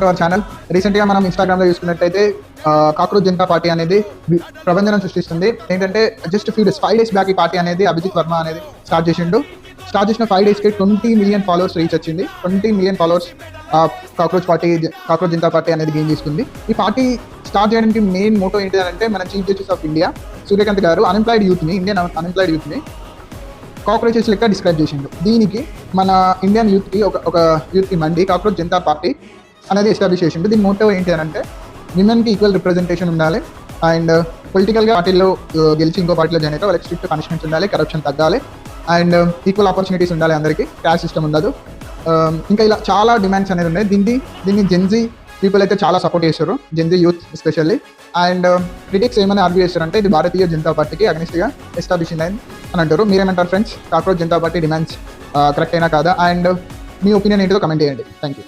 To our channel. రీసెంట్గా మనం ఇన్స్టాగ్రామ్లో చూసుకున్నట్టయితే కాక్రోచ్ జనతా పార్టీ అనేది ప్రబంధనం సృష్టిస్తుంది. ఏంటంటే జస్ట్ 5 days బ్యాక్ ఈ పార్టీ అనేది అభిజిత్ వర్మ అనేది స్టార్ట్ చేసిన 5 daysకి 20 million ఫాలోవర్స్ రీచ్ వచ్చింది. 20 million followers cockroach Janata party అనేది గెయిన్ చేసుకుంది. ఈ పార్టీ స్టార్ట్ చేయడానికి మెయిన్ మోటో ఏంటి అంటే మన chief justice of India Suryakant garu Indian unemployed యూత్ని కాక్రోచెస్ లెక్క డిస్క్రైబ్ చేసిండు. దీనికి మన ఇండియన్ యూత్కి ఒక యూత్కి మండి కాక్రోచ్ జనతా పార్టీ అనేది ఎస్టాబ్లిష్ చేసిండు. దీని మోటో ఏంటి అంటే విమెన్కి ఈక్వల్ రిప్రజెంటేషన్ ఉండాలి అండ్ పొలిటికల్గా పార్టీలో గెలిచి ఇంకో పార్టీలో జాయిన్ అయితే వాళ్ళకి స్ట్రిక్ట్ పనిష్మెంట్స్ ఉండాలి, కరప్షన్ తగ్గాలి అండ్ ఈక్వల్ ఆపర్చునిటీస్ ఉండాలి అందరికీ, క్యాస్ట్ సిస్టమ్ ఉండదు. ఇంకా ఇలా చాలా డిమాండ్స్ అనేది ఉన్నాయి. దీన్ని జెన్జీ పీపుల్ అయితే చాలా సపోర్ట్ చేస్తారు, Gen Z youth especially. And critics ఏమైనా ఆర్గ్యూ చేస్తారంటే ఇది భారతీయ జనతా పార్టీకి అగ్నిస్ట్గా ఎస్టాబ్లిష్ అయింది అని అంటారు. మీరేమంటారు friends? Cockroach Janata party demands correct అయినా కాదా? అండ్ మీ ఒపీనియన్ ఏంటో కమెంట్ చేయండి. Thank you.